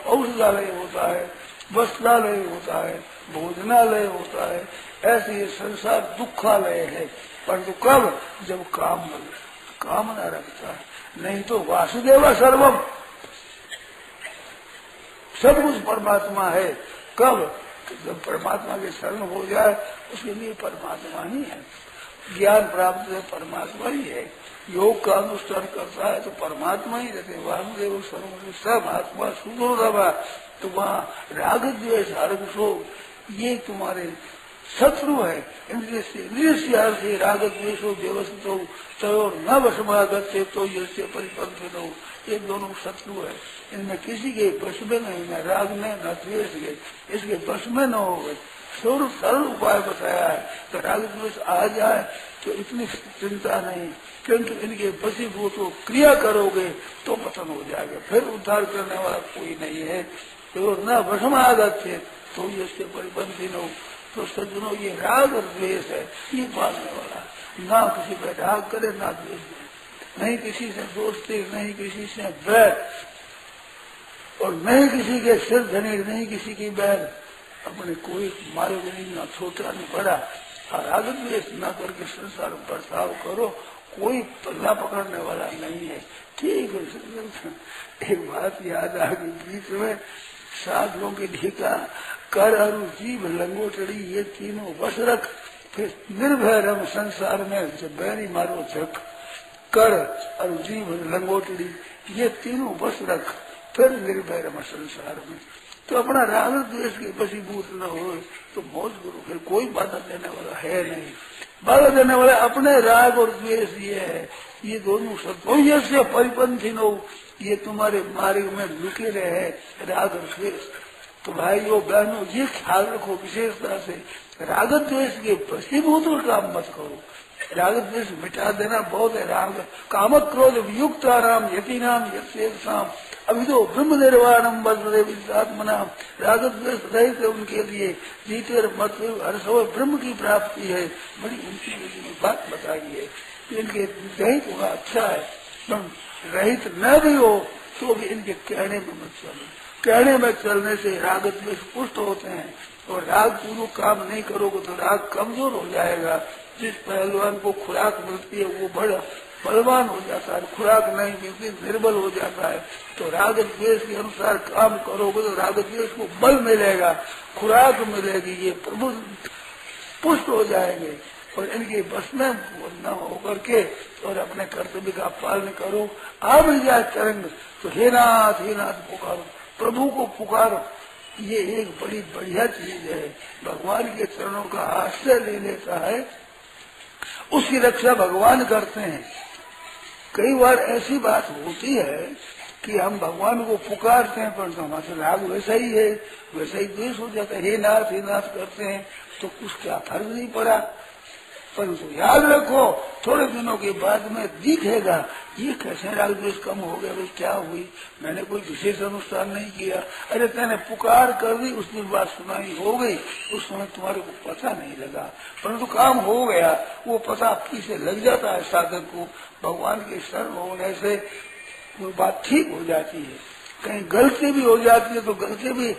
औषधालय होता है, वस्त्रालय होता है, भोजनालय होता है, ऐसे ये संसार दुखालय है। परंतु कब? जब कामना रखता है, नहीं तो वासुदेव सर्वम, सब कुछ परमात्मा है। कब? जब परमात्मा के शरण हो जाए, उसके लिए परमात्मा ही है। ज्ञान प्राप्त है परमात्मा ही है, योग का अनुष्ठान करता है तो परमात्मा ही रहते। वासुदेव सर्वम सब आत्मा सुदुर्लभा। तो वहाँ राग द्वेष हरक शोक ये तुम्हारे शत्रु है। इंद्रिय से राग द्वेषो व्यवस्थित हो, तो न वशमागत तो यसे परिपंथ हो, ये दोनों शत्रु है। इनमें किसी के वश में नहीं, न राग में न द्वेष के, इसके वश में न हो गए। सरल उपाय बताया है, तो राग द्वेष आ जाए तो इतनी चिंता नहीं, क्योंकि इनके वशीभूत हो क्रिया करोगे तो पतन हो जाएगा, फिर उद्धार करने वाला कोई नहीं है। तो न वशमागत थे तो इससे परिबंधी न हो। तो सज्जनों, ये राग और द्वेष है, ये पालने वाला ना किसी पे राग करे ना द्वेष करे, नहीं किसी से दोस्ती, नहीं किसी से बैर, और नहीं किसी के सिर धनी, नहीं किसी की बैर, अपने कोई मारे नहीं, ना छोटा नहीं बड़ा, और राग द्वेष न करके संसार में बर्ताव करो, कोई पल्ला पकड़ने वाला नहीं है। ठीक है। एक बात याद आ गई, बीच में साधुओं की ढीका कर और जीव लंगोटड़ी ये तीनों बस रख, फिर निर्भय रम संसार में, जब बैरी मारो झक। कर और जीव लंगोटड़ी ये तीनों बस रख, फिर निर्भय रम संसार में। तो अपना राग द्वेष के वशीभूत न हो तो मौज करो, फिर कोई बाधा देने वाला है नहीं। बाधा देने वाला अपने राग और द्वेष ये है, ये दोनों सत्य से परिपंथी न हो, ये तुम्हारे मार्ग में लुके रहे राग और द्वेष। तो भाइयों बहनों ये ख्याल रखो विशेषता से, राग द्वेष के वशीभूत काम मत करो। राग द्वेष मिटा देना बहुत है। राग काम क्रोध वियुक्त आराम यति नाम यम अभिदो ब्रह्म निर्वाणम बदले विदात्मना। राग द्वेष रहित उनके लिए जीते और मत हर समय ब्रह्म की प्राप्ति है। बड़ी ऊंची बात बताई है। इनके रहित होना अच्छा है, रहित न भी हो तो भी इनके कहने में मत चलो। कहने में चलने से राग द्वेष पुष्ट होते हैं, और राग पूर्वक काम नहीं करोगे तो राग कमजोर हो जाएगा। जिस पहलवान को खुराक मिलती है वो बड़ा बलवान हो जाता है, खुराक नहीं मिलती निर्बल हो जाता है। तो राग द्वेष के अनुसार काम करोगे तो राग द्वेष को बल मिलेगा, खुराक मिलेगी, ये प्रभु पुष्ट हो जाएंगे। और इनके बस में न होकर के और अपने कर्तव्य का पालन करो। आ भी जाए तरंग तो हे नाथ पुकारो, प्रभु को पुकारो। ये एक बड़ी बढ़िया चीज है। भगवान के चरणों का आश्रय ले लेता है, उसकी रक्षा भगवान करते हैं। कई बार ऐसी बात होती है कि हम भगवान को पुकारते हैं परंतु हमारे राग वैसा ही है, वैसा ही द्वेष हो जाता है। हे नाथ करते हैं तो कुछ क्या फर्क नहीं पड़ा। परंतु याद रखो थोड़े दिनों के बाद में दिखेगा ये कैसे राग द्वेष कम हो गया, भाई क्या हुई, मैंने कोई विशेष अनुष्ठान नहीं किया। अरे तेने पुकार कर दी, उस दिन बात सुनाई हो गई, उस समय तुम्हारे को पता नहीं लगा, परंतु काम हो गया। वो पता पीछे लग जाता है साधक को। भगवान के शरण होने से वो बात ठीक हो जाती है। कहीं गलती भी हो जाती है तो गलती भी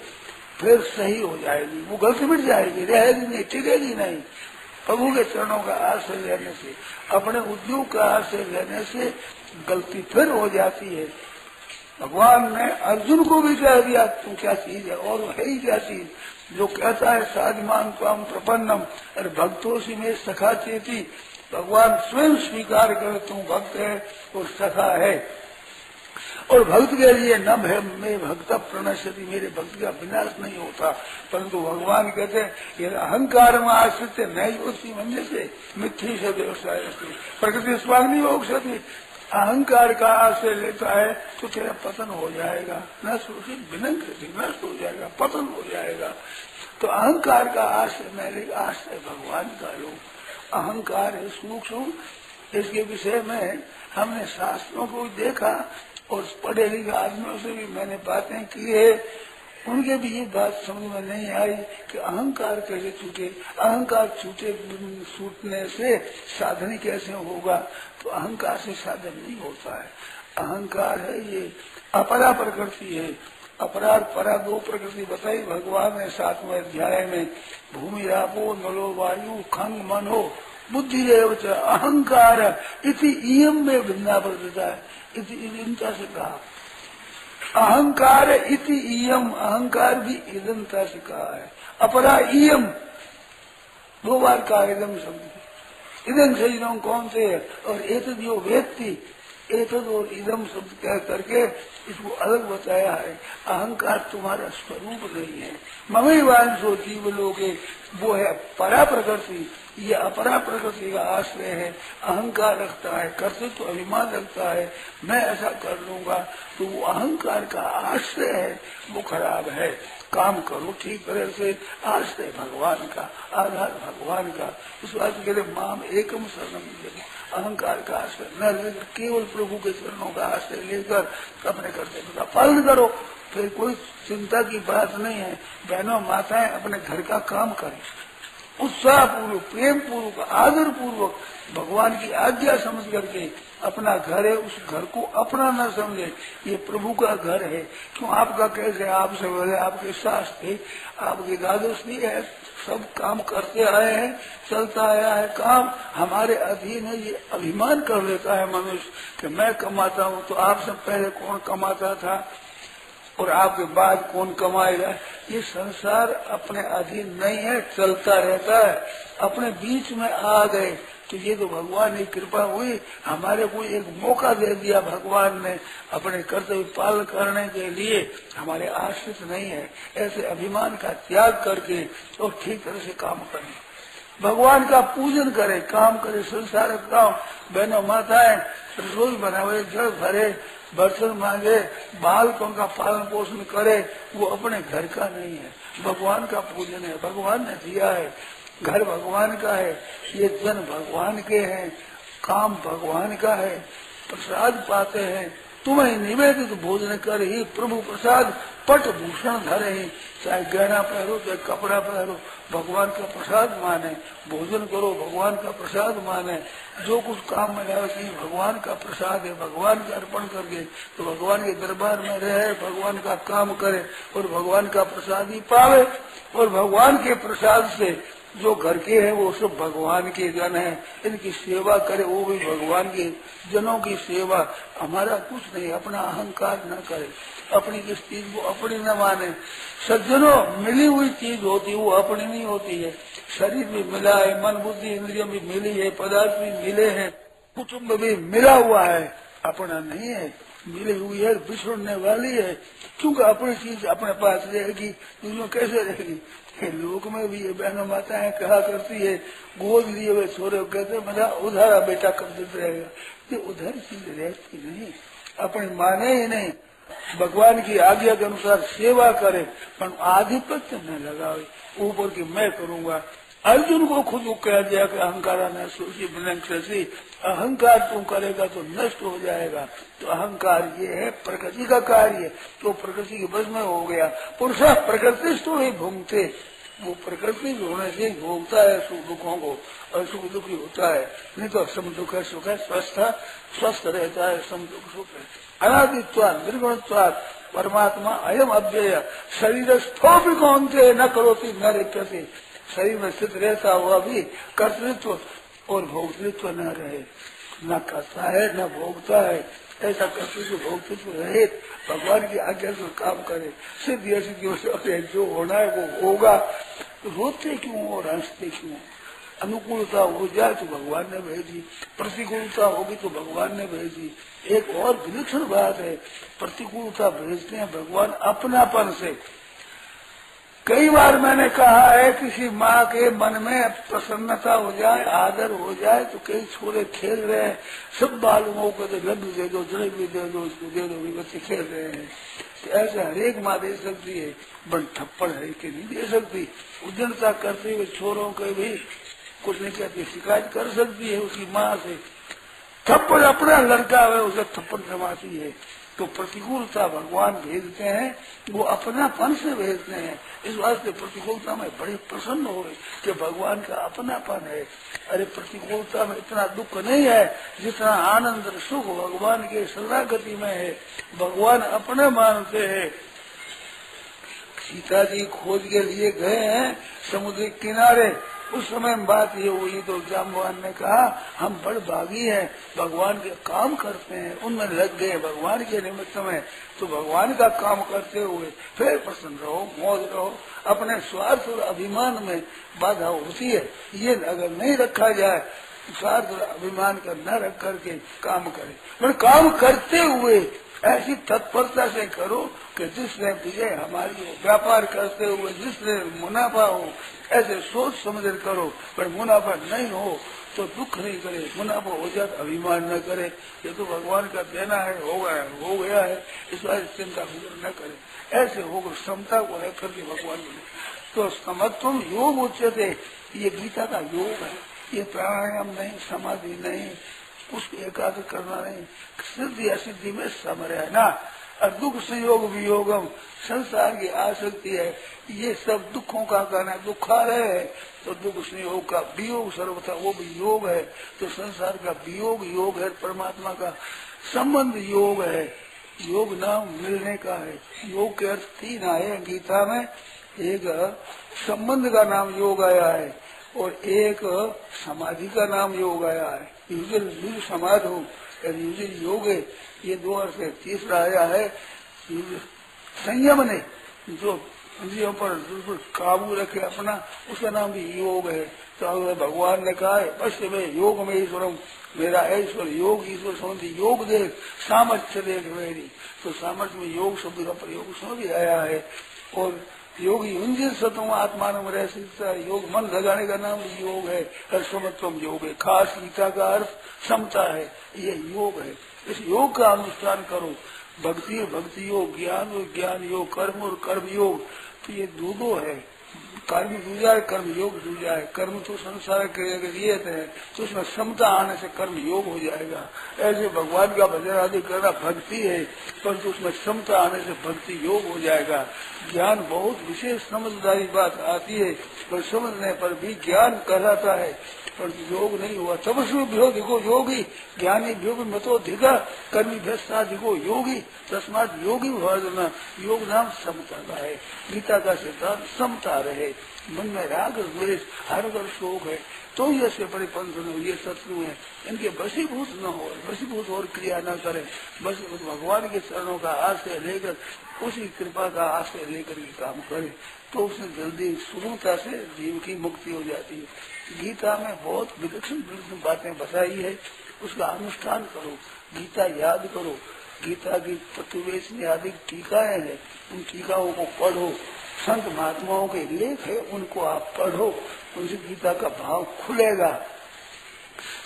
फिर सही हो जाएगी, वो गलती मिट जाएगी, रहेगी नहीं, टिकेगी नहीं। प्रभु के चरणों का आश्रय लेने से, अपने उद्योग का आश्रय लेने से गलती फिर हो जाती है। भगवान ने अर्जुन को भी कह दिया तू क्या चीज है, और है ही क्या चीज। जो कहता है साधमान त्वाम प्रपन्नम और भक्तों से में सखा चेती, भगवान स्वयं स्वीकार करे तू भक्त है और सखा है। और भक्त के लिए न में भक्त प्रणश्यति, मेरे भक्त का विनाश नहीं होता। परंतु भगवान कहते हैं ये अहंकार में आश्रित नहीं होती मंदिर से मिथ्या से व्यवसाय प्रकृति स्वाग्नि योग से अहंकार का आश्रय लेता है तो तेरा पतन हो जाएगा, न सोची विनंकृति नष्ट हो जाएगा, पतन हो जाएगा। तो अहंकार का आश्रय मेरे आश्रय भगवान का लो। अहंकार है सूक्ष्म, इसके विषय में हमने शास्त्रों को देखा और पढ़े लिखे आदमियों से भी मैंने बातें की है, उनके भी ये बात समझ में नहीं आई कि अहंकार कैसे छूटे। अहंकार छूटने से साधन कैसे होगा, तो अहंकार से साधन नहीं होता है। अहंकार है ये अपरा प्रकृति है। अपराध परा दो प्रकृति बताई भगवान ने 7वें अध्याय में। भूमि रापो नलो वायु खंग मनो बुद्धि रेवच अहंकार इति इयम में भिन्ना प्रकृता है। इदंता से कहा अहंकार इति इयम, अहंकार भी इदंता से कहा है। अपरा इयम 2 बार कहा इदम शब्द। इदम शरीरों कौन से है, और एतद जो व्यक्ति एतद और इदम शब्द कह करके इसको अलग बताया है। अहंकार तुम्हारा स्वरूप नहीं है। ममई वांशो जीव लोगे, वो है परा प्रकृति, ये अपरा प्रकृति का आश्रय है। अहंकार रखता है, करते तो अभिमान रखता है, मैं ऐसा कर लूंगा, तो वो अहंकार का आश्रय है, वो खराब है। काम करो ठीक तरह से, आश्रय भगवान का, आधार भगवान का। इस बात के लिए माम एकम शरणम जगह, अहंकार का आश्रय न लेकर केवल प्रभु के चरणों का आश्रय लेकर अपने कर्तव्य का पालन करो, फिर कोई चिंता की बात नहीं है। बहनों माताएं अपने घर का काम करें उत्साह पूर्वक, प्रेम पूर्वक, आदर पूर्वक, भगवान की आज्ञा समझ करके। अपना घर है, उस घर को अपना न समझे, ये प्रभु का घर है। क्यों आपका कैसे, आपसे बोले आपके सास थे, आपके दादोस भी है, सब काम करते आए हैं, चलता आया है काम, हमारे अधीन है। ये अभिमान कर लेता है मनुष्य कि मैं कमाता हूँ, तो आपसे पहले कौन कमाता था और आपके बाद कौन कमाएगा। ये संसार अपने अधीन नहीं है, चलता रहता है। अपने बीच में आ गए तो ये तो भगवान की कृपा हुई, हमारे को एक मौका दे दिया भगवान ने अपने कर्तव्य पालन करने के लिए। हमारे आश्रित नहीं है। ऐसे अभिमान का त्याग करके और ठीक तरह से काम करें। भगवान का पूजन करे, काम करे, संसार काम, बहनों माताएं रसोई बनावे, जल भरे, बर्तन मांगे, बालकों का पालन पोषण करे, वो अपने घर का नहीं है, भगवान का पूजन है। भगवान ने दिया है, घर भगवान का है, ये जन भगवान के हैं, काम भगवान का है, प्रसाद पाते हैं। तुम्हें निवेदित भोजन कर ही प्रभु प्रसाद पट भूषण धरे ही, चाहे गहना पहरो चाहे कपड़ा पहरो, भगवान का प्रसाद माने, भोजन करो भगवान का प्रसाद माने, जो कुछ काम में लाओ कि भगवान का प्रसाद है, भगवान का अर्पण करके तो भगवान के दरबार में रहे, भगवान का काम करे और भगवान का प्रसाद ही पावे। और भगवान के प्रसाद से जो घर के हैं वो सब भगवान के जन हैं, इनकी सेवा करे, वो भी भगवान के जनों की सेवा। हमारा कुछ नहीं, अपना अहंकार न करे, अपनी किस चीज को अपनी न माने। सज्जनों, मिली हुई चीज होती है वो अपनी नहीं होती है। शरीर भी मिला है, मन बुद्धि इंद्रियों भी मिली है, पदार्थ भी मिले हैं, कुटुम्ब भी मिला हुआ है, अपना नहीं है, मिली हुई है, बिछड़ने वाली है। क्योंकि अपनी चीज अपने पास रहेगी, दुनिया कैसे रहेगी। लोक में भी ये बहनों माताएं कहा करती है, गोद लिए हुए छोरे कहते मेरा उधारा बेटा कब देते रहेगा। ये उधर चीज रहती नहीं, अपनी माने ही नहीं, भगवान की आज्ञा के अनुसार सेवा करे, पर आधिपत्य न लगावे, ऊपर की मैं करूंगा। अर्जुन को खुद कह दिया कि अहंकार न सोची बिना, अहंकार तुम करेगा तो नष्ट हो जाएगा। तो अहंकार ये है प्रकृति का कार्य, तो प्रकृति के बस में हो गया। पुरुष प्रकृति तो ही भूमते, वो प्रकृति होने से भोगता है सुख दुखों को, और सुख दुखी होता है, नहीं तो सम दुख है सुख है, स्वस्थ रहता है, सम दुख सुख है। अनादित्वा निर्गुणत्वात् परमात्मा अयम अव्यय, शरीर स्थो भी कौनते न करोती न रेख्यते, शरीर में स्थित रहता हुआ भी कर्तृत्व और भोक्तृत्व न रहे, न करता है न भोगता है, ऐसा कर्तृत्व भोक्तृत्व रहे, भगवान की आज्ञा से काम करे, सिद्धि असिद्धि जो होना है वो होगा। तो रोते क्यों और हंसते क्यों। अनुकूलता हो जाए तो भगवान ने भेजी, प्रतिकूलता होगी तो भगवान ने भेजी। एक और विलक्षण बात है, प्रतिकूलता भेजते हैं भगवान अपनापन से। कई बार मैंने कहा है, किसी माँ के मन में प्रसन्नता हो जाए, आदर हो जाए, तो कई छोरे खेल रहे हैं, सब बालुओं को तो लड्डू दे दो, जलेबी दे दो, उसको दे दो, बच्चे खेल रहे हैं। तो ऐसे हरेक माँ दे सकती है, बन थप्पड़ है कि नहीं दे सकती। उद्दंडता करते हुए छोरों के भी कुछ नहीं कहती, शिकायत कर सकती है उसकी माँ से। थप्पड़ अपना लड़का है, उसे थप्पड़ जमाती है। तो प्रतिकूलता भगवान भेजते हैं, वो अपनापन से भेजते हैं। इस वास्ते प्रतिकूलता में बड़े प्रसन्न हो कि भगवान का अपनापन है। अरे प्रतिकूलता में इतना दुख नहीं है जितना आनंद और सुख भगवान के शरणागति में है, भगवान अपने मानते हैं। सीता जी खोज के लिए गए हैं समुद्र के किनारे, उस समय बात ये हुई तो जाम्बवान ने कहा हम बड़ भागी हैं, भगवान के काम करते हैं, उनमें लग गए भगवान के निमित्त में। तो भगवान का काम करते हुए फिर प्रसन्न रहो, मौज रहो। अपने स्वार्थ और अभिमान में बाधा होती है, ये अगर नहीं रखा जाए, स्वार्थ और अभिमान का न रख करके काम करे, पर काम करते हुए ऐसी तत्परता से करो कि जिसने विजय हमारी हो, व्यापार करते हुए जिसने मुनाफा हो, ऐसे सोच समझ करो। पर मुनाफा नहीं हो तो दुख नहीं करे, मुनाफा हो जाए तो अभिमान न करे, ये तो भगवान का देना है, हो गया है, इस बार चिंता फिक्र न करे। ऐसे होकर क्षमता को रख करके भगवान ने तो समत्वम योग उच्चते, ये गीता का योग है, ये प्राणायाम नहीं, समाधि नहीं, उसको एकाग्र करना नहीं, सिद्धि असिद्धि में सम रहना। और दुख संयोग वियोगम, संसार की आसक्ति है, ये सब दुखों का कारण है, दुखालय है। तो दुख संयोग का वियोग सर्वथा वो भी योग है। तो संसार का वियोग योग है, परमात्मा का संबंध योग है। योग नाम मिलने का है। योग के अर्थ 3 आए गीता में, एक संबंध का नाम योग आया है और एक समाधि का नाम योग आया है। युजल समाध हो, युजल योग है, ये 2 अर्थ है। तीसरा आया है संयम ने, जो इंद्रियों पर काबू रखे अपना, उसका नाम भी योग है। तो भगवान ने कहा है पश्चिम में योग में ईश्वरम, मेरा ऐश्वर योग ईश्वर संबंधी योग देख, सामर्थ्य देख मेरी। तो सामर्थ्य में योग शब्द का प्रयोग उसमें भी आया है। और योगी उनके सतों आत्मा में रह सकता है। योग मन लगाने का नाम योग है। समत्वम योग है। खास गीता का अर्थ समता है, ये योग है। इस योग का अनुष्ठान करो। भक्ति भक्ति योग, ज्ञान और ज्ञान योग, कर्म और कर्म योग, तो ये दो है। कर्म दूजा है, कर्म योग दूजा है। कर्म तो संसार के लिए है, तो उसमें समता आने से कर्म योग हो जाएगा। ऐसे भगवान का भजन आदि करना भक्ति है, परंतु उसमें समता आने से भक्ति योग हो जाएगा। ज्ञान बहुत विशेष समझदारी बात आती है, पर समझने पर भी ज्ञान कहलाता है, पर योग नहीं हुआ। तपस्वी भ्यो देखो योगी, ज्ञानी भ्यो मतो धिका, कर्मी भ्यस्ता देखो योगी, तस्मात योगी भजना। योग नाम समता का है। गीता का सिद्धांत समता रहे। मन में राग द्वेष हर घर शोक है तो ये से परिपंथ हो, ये शत्रु है, इनके वशीभूत न हो, वशीभूत और क्रिया न करे। बस भगवान के चरणों का आश्रय लेकर, उसी कृपा का आश्रय लेकर के काम करे, तो उसने जल्दी सुगमता से जीव की मुक्ति हो जाती है। गीता में बहुत विलक्षण विलक्षण बातें बताई है, उसका अनुष्ठान करो। गीता याद करो। गीता की तत्ववेशनी आदि टीकाएं हैं, उन टीकाओं को पढ़ो। संत महात्माओं के लेख है, उनको आप पढ़ो, उनसे गीता का भाव खुलेगा।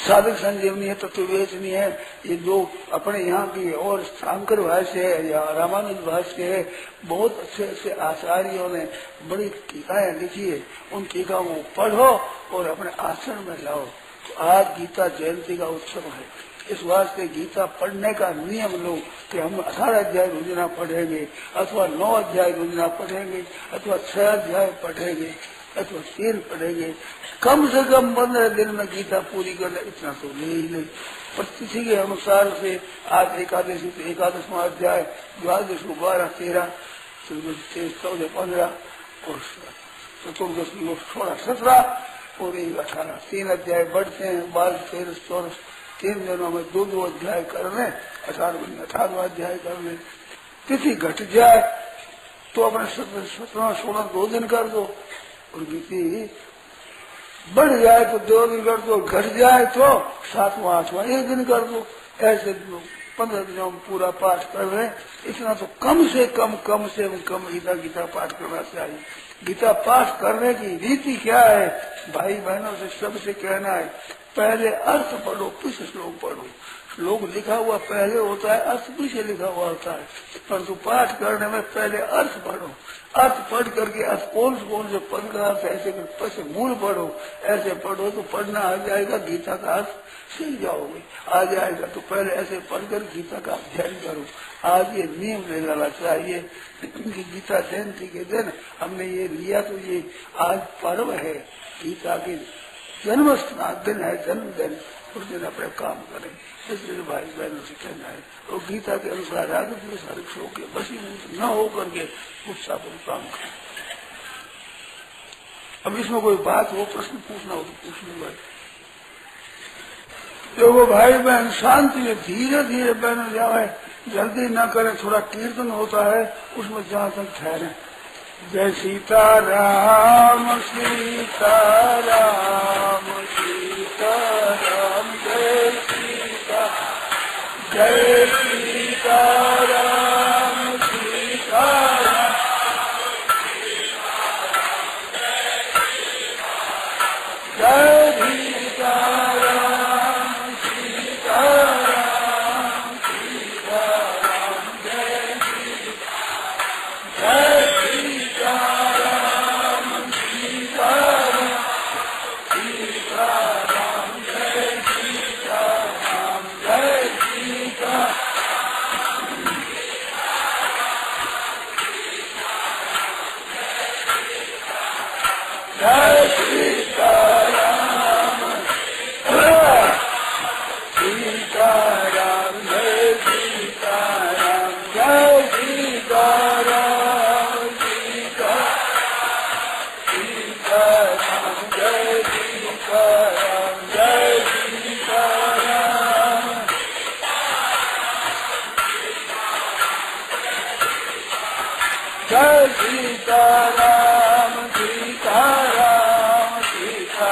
साधक संजीवनी है, तत्ववेशनी है, ये जो अपने यहाँ की और शंकर भाष्य है या रामानुज भाष्य है, बहुत अच्छे अच्छे आचार्यों ने बड़ी टीकाएं लिखी है। उन टीकाओं को पढ़ो और अपने आचरण में लाओ। तो आज गीता जयंती का उत्सव है, इस वास्ते गीता पढ़ने का नियम लो कि हम 18 अध्याय रोजाना पढ़ेंगे, अथवा 9 अध्याय रोजाना पढ़ेंगे, अथवा 6 अध्याय पढ़ेंगे, अथवा 3 पढ़ेंगे। कम से कम 15 दिन में गीता पूरी कर ले, इतना तो ले ही नहीं। पर तिथि के अनुसार से आज एकादशी तो 11वां अध्याय, द्वादश को 12, 13, 14, 15 और चतुर्दशी को 16, 17 और 18, 3 अध्याय बढ़ते हैं। 12, 13, 14, 3 दिनों में 2 अध्याय कर लें, 18वां अध्याय कर लें। तिथि घट जाए तो अपने 17, 16, 2 दिन कर दो, और तिथि बढ़ जाए तो 2 दिन कर दो, घट जाए तो 7वां 8वां 1 दिन कर दो। ऐसे 15 दिनों में पूरा पाठ कर रहे हैं। इतना तो कम से कम गीता पाठ करना चाहिए। गीता पाठ करने की रीति क्या है, भाई बहनों से सबसे कहना है, पहले अर्थ पढ़ो, पीछे श्लोक पढ़ो। श्लोक लिखा हुआ पहले होता है, अर्थ पीछे लिखा हुआ होता है, परंतु पाठ करने में पहले अर्थ पढ़ो। अर्थ पढ़ करके अर्थ कौन से पद का अर्थ ऐसे पीछे मूल पढ़ो। ऐसे पढ़ो तो पढ़ना आ जाएगा, गीता का अर्थ सीख जाओगे, आ जाएगा। तो पहले ऐसे पढ़कर गीता का अध्ययन करो। आज ये नियम ले लेना चाहिए कि गीता जयंती के दिन हमने ये लिया, तो ये आज पर्व है, गीता की जन्म दिन है, जन्मदिन, उस दिन अपने काम करें। इसलिए भाई बहनों से कहना है, और गीता के अनुसार राग द्वेष हर शोक के वशीभूत न हो करके उत्साहपूर्वक काम करें। अब इसमें कोई बात हो, प्रश्न पूछना हो तो पूछ लो भाई। देखो भाई बहन शांति में धीरे धीरे बहन जाए, जल्दी न करें। थोड़ा कीर्तन होता है, उसमें जहाँ तक ठहरे। जय सीता राम सीता राम सीता राम, जय सीता, जय सीता राम सीता राम, जय सीता राम सीता राम सीता राम, जय सीता राम सीता राम सीता राम, जय सीता राम, जय सीता, जय सीता राम सीता राम, जय सीता राम, जय सीता राम सीता, सीता राम, जय सीता राम, जय सीता राम, जय सीता राम सीता राम सीता